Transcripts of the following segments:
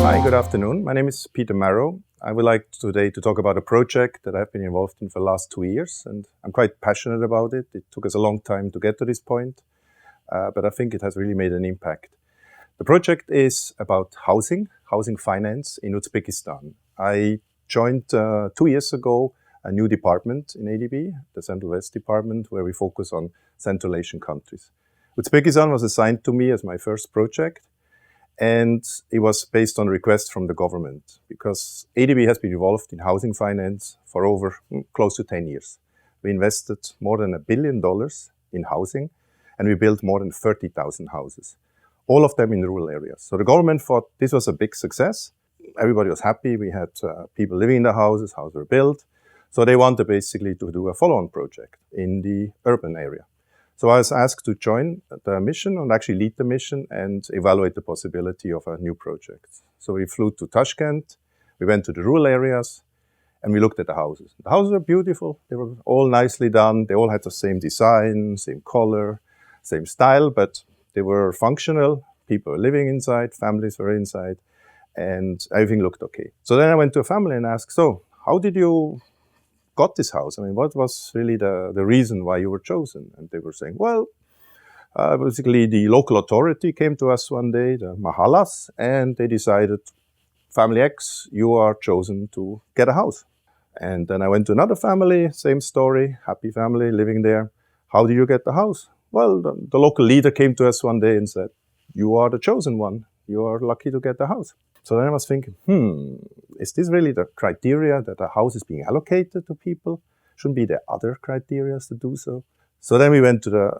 Hi, good afternoon. My name is Peter Marro. I would like today to talk about a project that I've been involved in for the last 2 years, and I'm quite passionate about it. It took us a long time to get to this point, but I think it has really made an impact. The project is about housing finance in Uzbekistan. I joined 2 years ago a new department in ADB, the Central West Department, where we focus on Central Asian countries. Uzbekistan was assigned to me as my first project, and it was based on a request from the government because ADB has been involved in housing finance for over close to 10 years. We invested more than $1 billion in housing, and we built more than 30,000 houses, all of them in rural areas. So the government thought this was a big success. Everybody was happy. We had people living in the houses were built. So they wanted basically to do a follow-on project in the urban area. So I was asked to join the mission and actually lead the mission and evaluate the possibility of a new project. So we flew to Tashkent, we went to the rural areas, and we looked at the houses. The houses were beautiful. They were all nicely done. They all had the same design, same color, same style, but they were functional. People were living inside, families were inside, and everything looked okay. So then I went to a family and asked, so how did you got this house? I mean, what was really the reason why you were chosen? And they were saying, well, basically the local authority came to us one day, the mahallas, and they decided, family X, you are chosen to get a house. And then I went to another family, same story, happy family living there. How did you get the house? Well, the local leader came to us one day and said, you are the chosen one. You are lucky to get the house. So then I was thinking, is this really the criteria that a house is being allocated to people? Shouldn't be there other criteria to do so? So then we went to the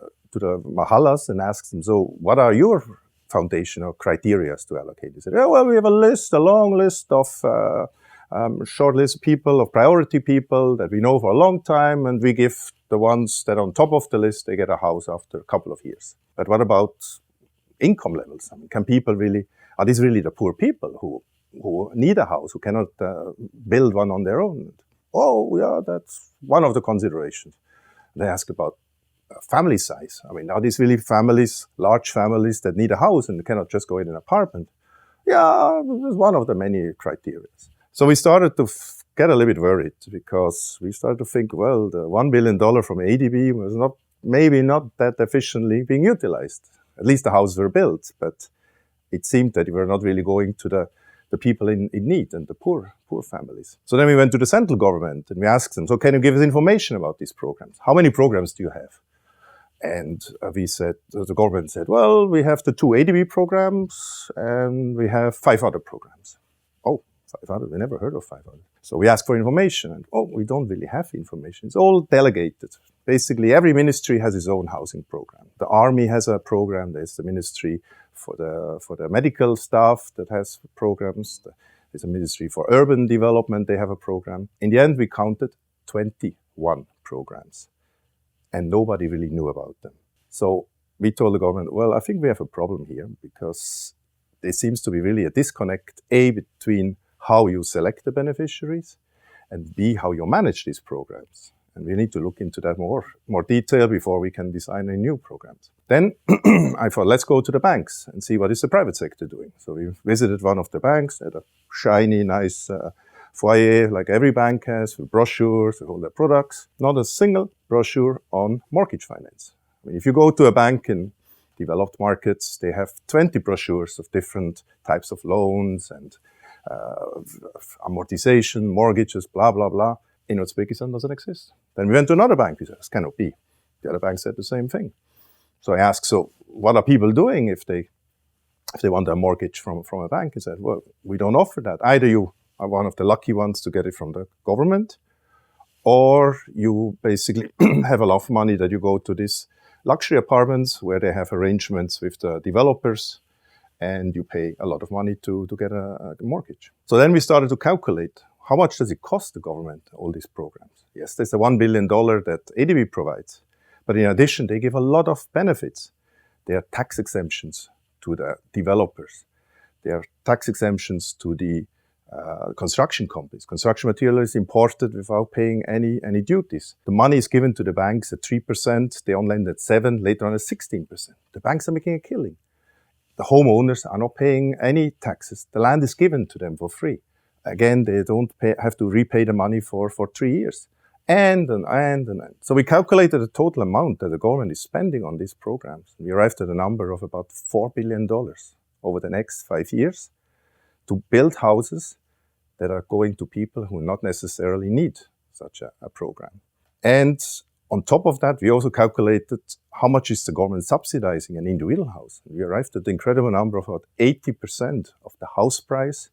mahallas and asked them, so what are your foundational criteria to allocate? They said, oh, well, we have a long list of short list of people, of priority people that we know for a long time, and we give the ones that are on top of the list, they get a house after a couple of years. But what about income levels? I mean, can people really, are these really the poor people who need a house, who cannot build one on their own? Oh, yeah, that's one of the considerations. They ask about family size. I mean, are these really families, large families that need a house and cannot just go in an apartment? Yeah, it's one of the many criteria. So we started to get a little bit worried because we started to think, well, the $1 billion from ADB was maybe not that efficiently being utilized. At least the houses were built, but it seemed that we were not really going to the people in need and the poor families. So then we went to the central government and we asked them, so can you give us information about these programs? How many programs do you have? And the government said, well, we have the 2 ADB programs and we have 5 other programs. Oh, 500, we never heard of 500. So we asked for information and, we don't really have information. It's all delegated. Basically, every ministry has its own housing program. The army has a program. There's the ministry for the medical staff that has programs. There's a ministry for urban development. They have a program. In the end, we counted 21 programs, and nobody really knew about them. So we told the government, well, I think we have a problem here because there seems to be really a disconnect, A, between how you select the beneficiaries, and B, how you manage these programs. And we need to look into that more detail before we can design any new programs. Then I thought, let's go to the banks and see what is the private sector doing. So we visited one of the banks, had a shiny, nice foyer like every bank has, with brochures, with all their products. Not a single brochure on mortgage finance. I mean, if you go to a bank in developed markets, they have 20 brochures of different types of loans and amortization, mortgages, blah, blah, blah. In Uzbekistan doesn't exist. Then we went to another bank. We said, this cannot be. The other bank said the same thing. So I asked, so what are people doing if they want a mortgage from a bank? He said, well, we don't offer that. Either you are one of the lucky ones to get it from the government, or you basically have a lot of money that you go to these luxury apartments where they have arrangements with the developers and you pay a lot of money to get a mortgage. So then we started to calculate, how much does it cost the government, all these programs? Yes, there's the $1 billion that ADB provides. But in addition, they give a lot of benefits. There are tax exemptions to the developers. There are tax exemptions to the construction companies. Construction material is imported without paying any duties. The money is given to the banks at 3%, they on lend at 7%, later on at 16%. The banks are making a killing. The homeowners are not paying any taxes. The land is given to them for free. Again, they don't have to repay the money for 3 years. And. So we calculated the total amount that the government is spending on these programs. We arrived at a number of about $4 billion over the next 5 years to build houses that are going to people who not necessarily need such a program. And on top of that, we also calculated how much is the government subsidizing an individual house. We arrived at the incredible number of about 80% of the house price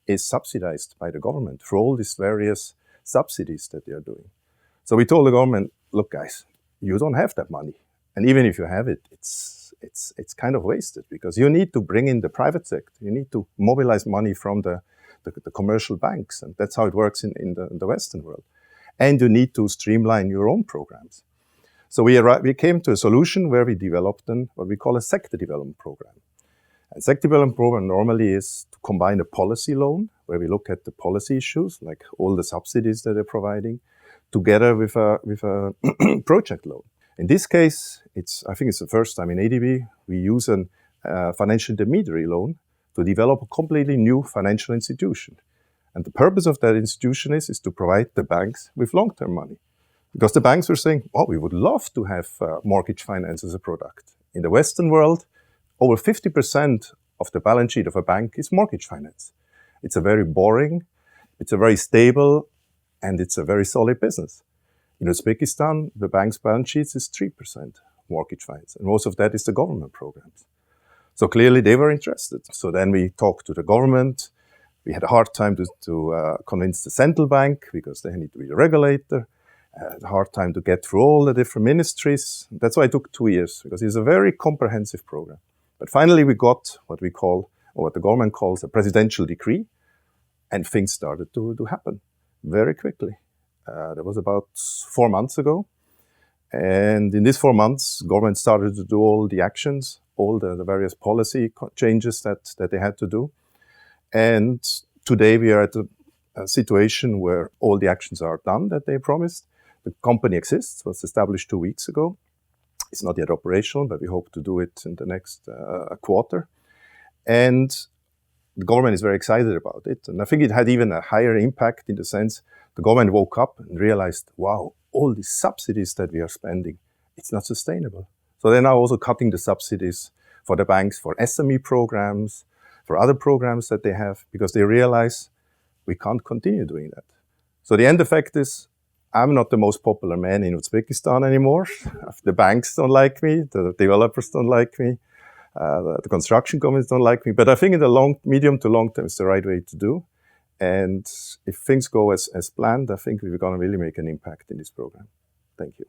is subsidized by the government for all these various subsidies that they are doing. So we told the government, look guys, you don't have that money. And even if you have it, it's kind of wasted because you need to bring in the private sector. You need to mobilize money from the commercial banks. And that's how it works in the Western world. And you need to streamline your own programs. So we came to a solution where we developed what we call a sector development program. And sector development program normally is to combine a policy loan, where we look at the policy issues, like all the subsidies that they're providing, together with a project loan. In this case, I think it's the first time in ADB, we use a financial intermediary loan to develop a completely new financial institution. And the purpose of that institution is to provide the banks with long-term money. Because the banks were saying, oh, we would love to have mortgage finance as a product. In the Western world, over 50% of the balance sheet of a bank is mortgage finance. It's a very boring, it's a very stable, and it's a very solid business. In Uzbekistan, the bank's balance sheet is 3% mortgage finance, and most of that is the government programs. So clearly they were interested. So then we talked to the government. We had a hard time to convince the central bank because they need to be the regulator. A hard time to get through all the different ministries. That's why it took 2 years, because it's a very comprehensive program. But finally we got what we call, or what the government calls, a presidential decree, and things started to happen very quickly. That was about 4 months ago. And in these 4 months, government started to do all the actions, all the various policy changes that they had to do. And today we are at a situation where all the actions are done that they promised. The company exists, was established 2 weeks ago. It's not yet operational, but we hope to do it in the next quarter. And the government is very excited about it. And I think it had even a higher impact in the sense the government woke up and realized, wow, all these subsidies that we are spending, it's not sustainable. So they're now also cutting the subsidies for the banks, for SME programs, for other programs that they have, because they realize we can't continue doing that. So the end effect is, I'm not the most popular man in Uzbekistan anymore. The banks don't like me, the developers don't like me, the construction companies don't like me. But I think in the medium to long term, it's the right way to do. And if things go as planned, I think we're going to really make an impact in this program. Thank you.